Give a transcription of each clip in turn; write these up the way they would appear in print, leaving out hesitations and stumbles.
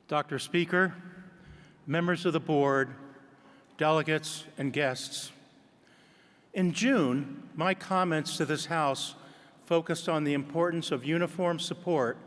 Dr. Speaker, members of the board, delegates, and guests. In June, my comments to this House focused on the importance of uniform support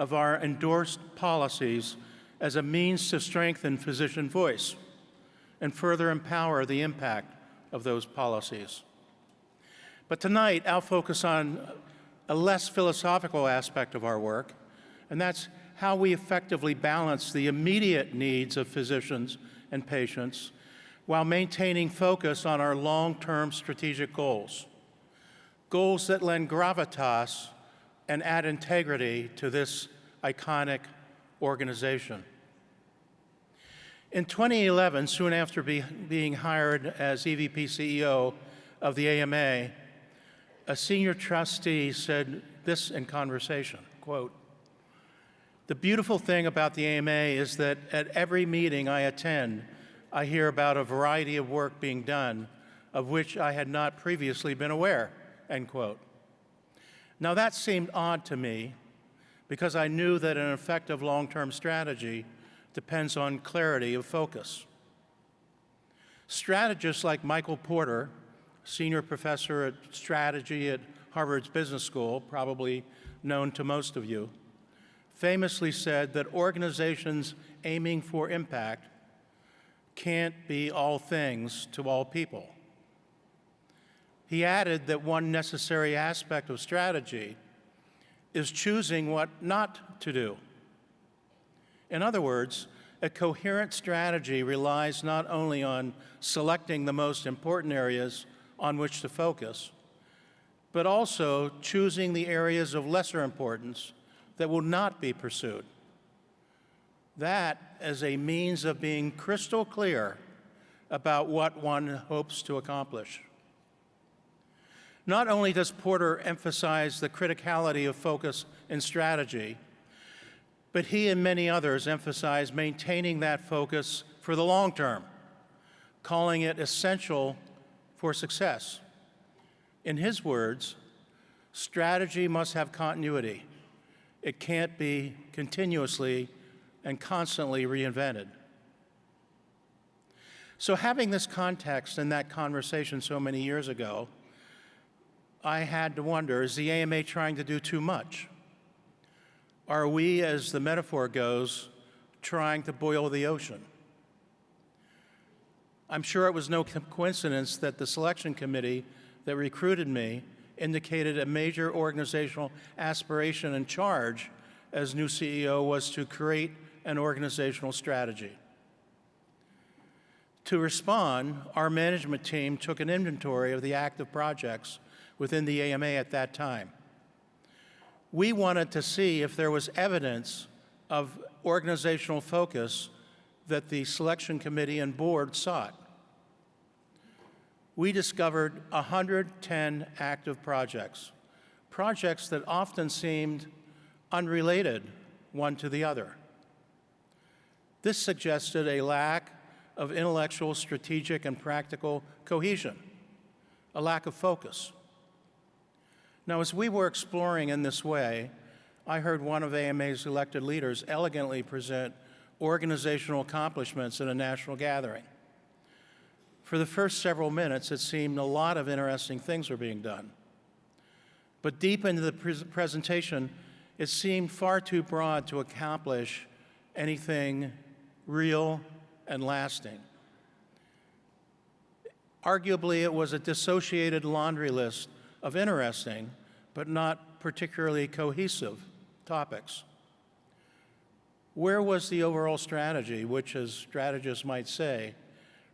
of our endorsed policies as a means to strengthen physician voice and further empower the impact of those policies. But tonight, I'll focus on a less philosophical aspect of our work, and that's how we effectively balance the immediate needs of physicians and patients while maintaining focus on our long-term strategic goals, goals that lend gravitas and add integrity to this iconic organization. In 2011, soon after being hired as EVP CEO of the AMA, a senior trustee said this in conversation, quote, "The beautiful thing about the AMA is that at every meeting I attend, I hear about a variety of work being done of which I had not previously been aware," end quote. Now that seemed odd to me because I knew that an effective long-term strategy depends on clarity of focus. Strategists like Michael Porter, senior professor at strategy at Harvard's Business School, probably known to most of you, famously said that organizations aiming for impact can't be all things to all people. He added that one necessary aspect of strategy is choosing what not to do. In other words, a coherent strategy relies not only on selecting the most important areas on which to focus, but also choosing the areas of lesser importance that will not be pursued. That as a means of being crystal clear about what one hopes to accomplish. Not only does Porter emphasize the criticality of focus in strategy, but he and many others emphasize maintaining that focus for the long term, calling it essential for success. In his words, strategy must have continuity. It can't be continuously and constantly reinvented. So having this context and that conversation so many years ago, I had to wonder, is the AMA trying to do too much? Are we, as the metaphor goes, trying to boil the ocean? I'm sure it was no coincidence that the selection committee that recruited me indicated a major organizational aspiration and charge as new CEO was to create an organizational strategy. To respond, our management team took an inventory of the active projects within the AMA at that time. We wanted to see if there was evidence of organizational focus that the selection committee and board sought. We discovered 110 active projects, projects that often seemed unrelated one to the other. This suggested a lack of intellectual, strategic, and practical cohesion, a lack of focus. Now, as we were exploring in this way, I heard one of AMA's elected leaders elegantly present organizational accomplishments at a national gathering. For the first several minutes, it seemed a lot of interesting things were being done. But deep into the presentation, it seemed far too broad to accomplish anything real and lasting. Arguably, it was a dissociated laundry list of interesting, but not particularly cohesive topics. Where was the overall strategy, which, as strategists might say,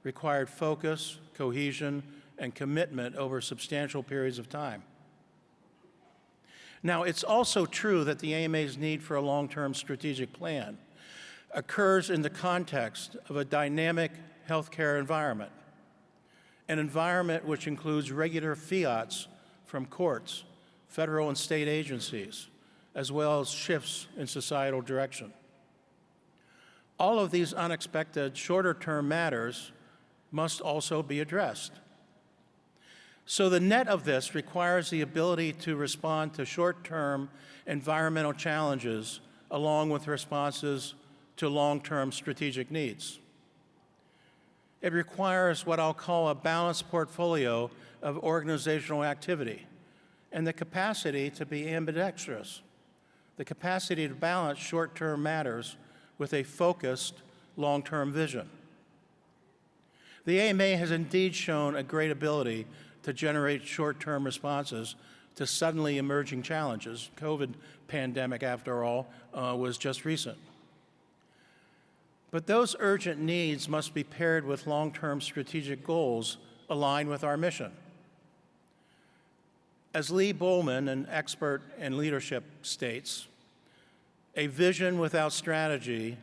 required focus, cohesion, and commitment over substantial periods of time? Now, it's also true that the AMA's need for a long-term strategic plan occurs in the context of a dynamic healthcare environment, an environment which includes regular fiats from courts, federal and state agencies, as well as shifts in societal direction. All of these unexpected shorter-term matters must also be addressed. So the net of this requires the ability to respond to short-term environmental challenges along with responses to long-term strategic needs. It requires what I'll call a balanced portfolio of organizational activity and the capacity to be ambidextrous, the capacity to balance short-term matters with a focused long-term vision. The AMA has indeed shown a great ability to generate short-term responses to suddenly emerging challenges. COVID pandemic, after all, was just recent. But those urgent needs must be paired with long-term strategic goals aligned with our mission. As Lee Bowman, an expert in leadership, states, a vision without strategy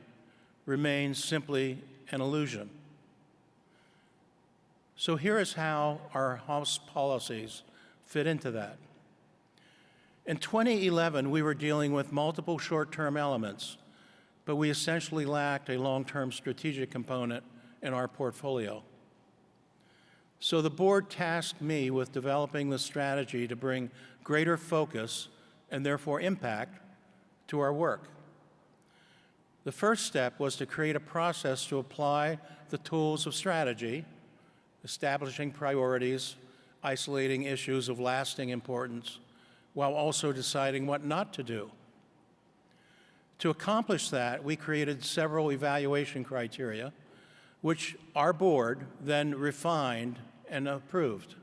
remains simply an illusion. So here is how our House policies fit into that. In 2011, we were dealing with multiple short-term elements, but we essentially lacked a long-term strategic component in our portfolio. So the board tasked me with developing the strategy to bring greater focus and therefore impact to our work. The first step was to create a process to apply the tools of strategy, establishing priorities, isolating issues of lasting importance, while also deciding what not to do. To accomplish that, we created several evaluation criteria, which our board then refined and approved.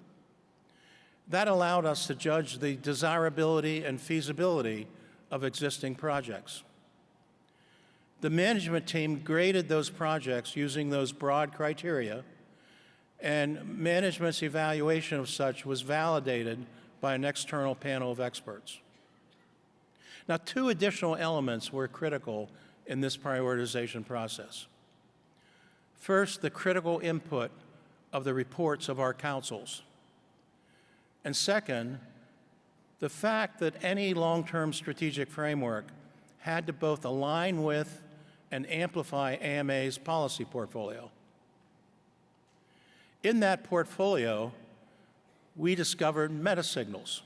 That allowed us to judge the desirability and feasibility of existing projects. The management team graded those projects using those broad criteria, and management's evaluation of such was validated by an external panel of experts. Now, two additional elements were critical in this prioritization process. First, the critical input of the reports of our councils. And second, the fact that any long-term strategic framework had to both align with and amplify AMA's policy portfolio. In that portfolio, we discovered meta-signals,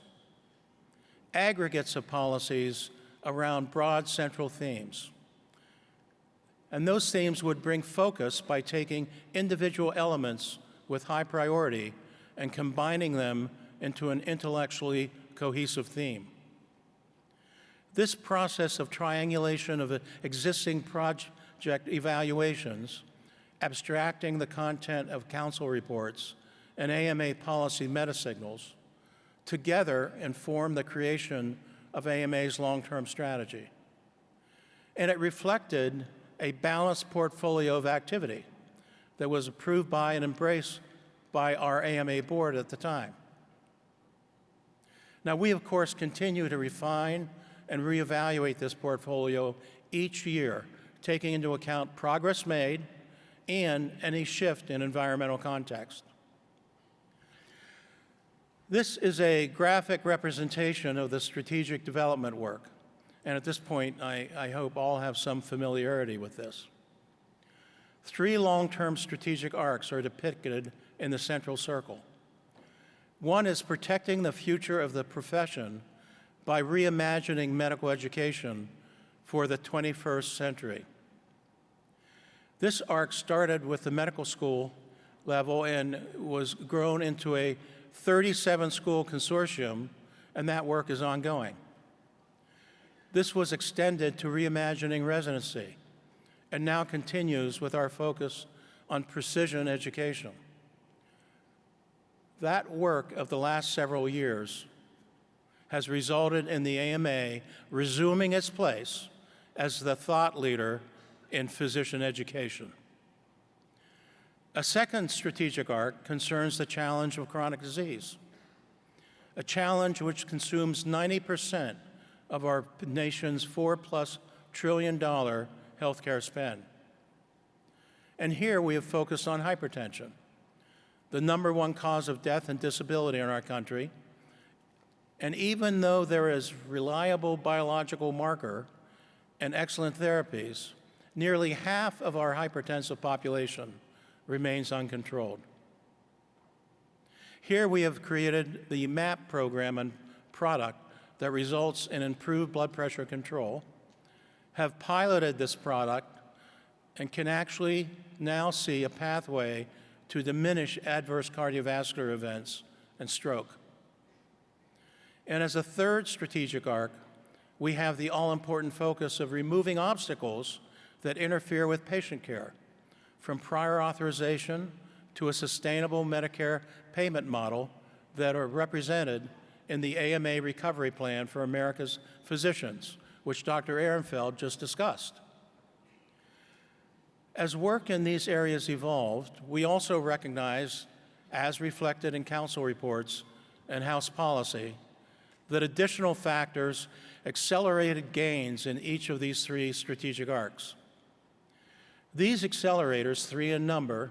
aggregates of policies around broad central themes. And those themes would bring focus by taking individual elements with high priority and combining them into an intellectually cohesive theme. This process of triangulation of existing project evaluations, abstracting the content of council reports and AMA policy meta-signals, together inform the creation of AMA's long-term strategy. And it reflected a balanced portfolio of activity that was approved by and embraced by our AMA board at the time. Now, we, of course, continue to refine and reevaluate this portfolio each year, taking into account progress made and any shift in environmental context. This is a graphic representation of the strategic development work, and at this point, I hope all have some familiarity with this. Three long-term strategic arcs are depicted in the central circle. One is protecting the future of the profession by reimagining medical education for the 21st century. This arc started with the medical school level and was grown into a 37-school consortium, and that work is ongoing. This was extended to reimagining residency and now continues with our focus on precision education. That work of the last several years has resulted in the AMA resuming its place as the thought leader in physician education. A second strategic arc concerns the challenge of chronic disease, a challenge which consumes 90% of our nation's $4+ trillion healthcare spend. And here we have focused on hypertension, the #1 cause of death and disability in our country. And even though there is reliable biological marker and excellent therapies, nearly half of our hypertensive population remains uncontrolled. Here we have created the MAP program and product that results in improved blood pressure control, have piloted this product and can actually now see a pathway to diminish adverse cardiovascular events and stroke. And as a third strategic arc, we have the all-important focus of removing obstacles that interfere with patient care, from prior authorization to a sustainable Medicare payment model that are represented in the AMA Recovery Plan for America's Physicians, which Dr. Ehrenfeld just discussed. As work in these areas evolved, we also recognize, as reflected in council reports and House policy, that additional factors accelerated gains in each of these three strategic arcs. These accelerators, 3 in number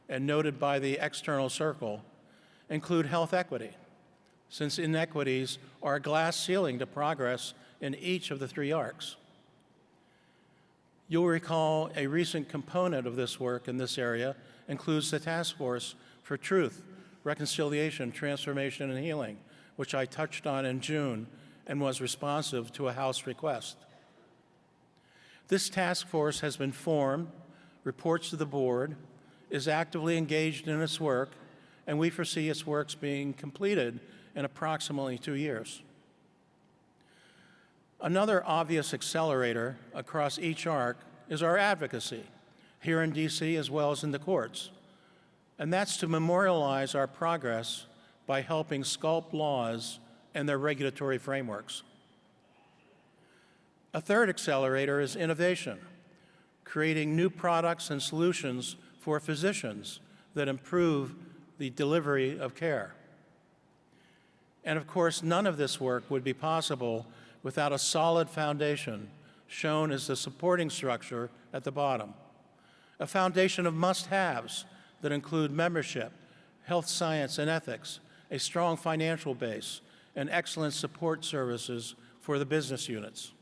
and noted by the external circle, include health equity, since inequities are a glass ceiling to progress in each of the 3 arcs. You'll recall a recent component of this work in this area includes the Task Force for Truth, Reconciliation, Transformation, and Healing, which I touched on in June and was responsive to a House request. This task force has been formed, reports to the board, is actively engaged in its work, and we foresee its works being completed in approximately 2 years. Another obvious accelerator across each arc is our advocacy, here in DC as well as in the courts, and that's to memorialize our progress by helping sculpt laws and their regulatory frameworks. A third accelerator is innovation, creating new products and solutions for physicians that improve the delivery of care. And of course, none of this work would be possible without a solid foundation, shown as the supporting structure at the bottom. A foundation of must-haves that include membership, health science and ethics, a strong financial base, and excellent support services for the business units.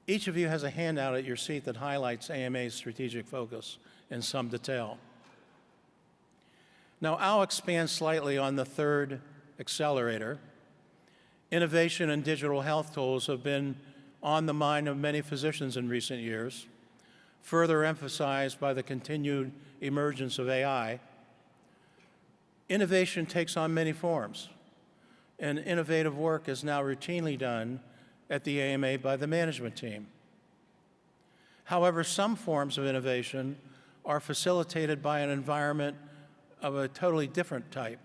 Each of you has a handout at your seat that highlights AMA's strategic focus in some detail. Now, I'll expand slightly on the third accelerator. Innovation and digital health tools have been on the mind of many physicians in recent years, further emphasized by the continued emergence of AI. Innovation takes on many forms, and innovative work is now routinely done at the AMA by the management team. However, some forms of innovation are facilitated by an environment of a totally different type.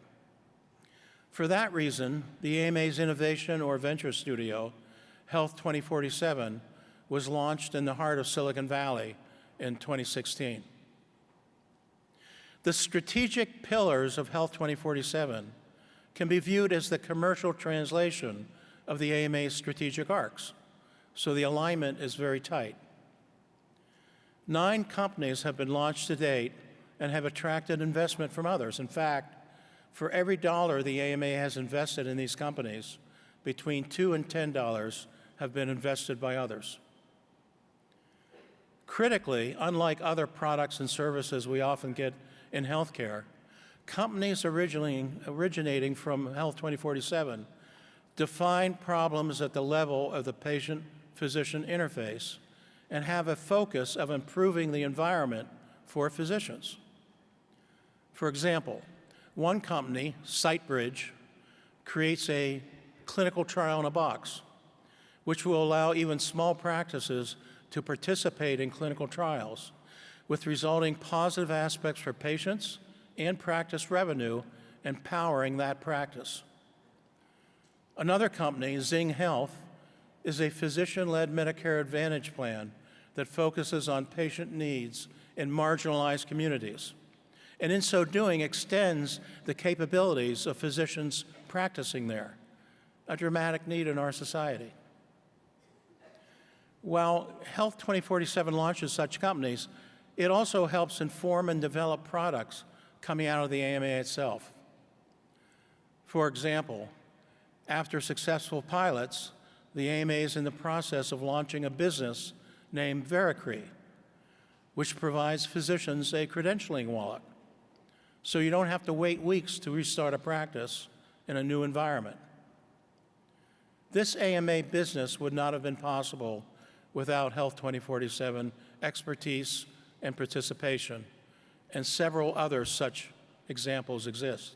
For that reason, the AMA's Innovation or Venture Studio, Health 2047, was launched in the heart of Silicon Valley in 2016. The strategic pillars of Health 2047 can be viewed as the commercial translation of the AMA's strategic arcs, so the alignment is very tight. 9 companies have been launched to date and have attracted investment from others. In fact, for every dollar the AMA has invested in these companies, between $2 and $10 have been invested by others. Critically, unlike other products and services we often get in healthcare, companies originating from Health 2047 define problems at the level of the patient-physician interface and have a focus of improving the environment for physicians. For example, one company, SiteBridge, creates a clinical trial in a box, which will allow even small practices to participate in clinical trials, with resulting positive aspects for patients and practice revenue, empowering that practice. Another company, Zing Health, is a physician-led Medicare Advantage plan that focuses on patient needs in marginalized communities, and in so doing extends the capabilities of physicians practicing there, a dramatic need in our society. While Health 2047 launches such companies, it also helps inform and develop products coming out of the AMA itself. For example, after successful pilots, the AMA is in the process of launching a business named Veracre, which provides physicians a credentialing wallet, so you don't have to wait weeks to restart a practice in a new environment. This AMA business would not have been possible without Health 2047 expertise and participation, and several other such examples exist.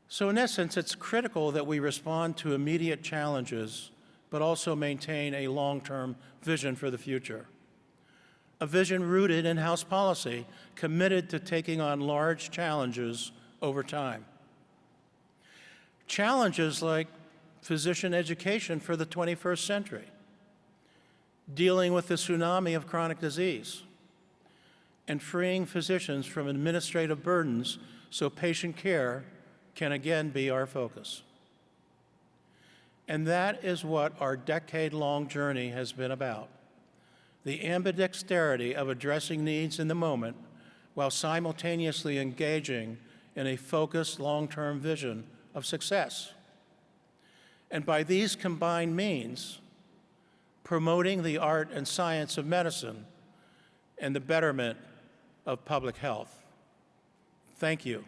So in essence, it's critical that we respond to immediate challenges, but also maintain a long-term vision for the future. A vision rooted in House policy, committed to taking on large challenges over time. Challenges like physician education for the 21st century, dealing with the tsunami of chronic disease, and freeing physicians from administrative burdens so patient care can again be our focus. And that is what our decade-long journey has been about. The ambidexterity of addressing needs in the moment while simultaneously engaging in a focused long-term vision of success. And by these combined means, promoting the art and science of medicine and the betterment of public health. Thank you.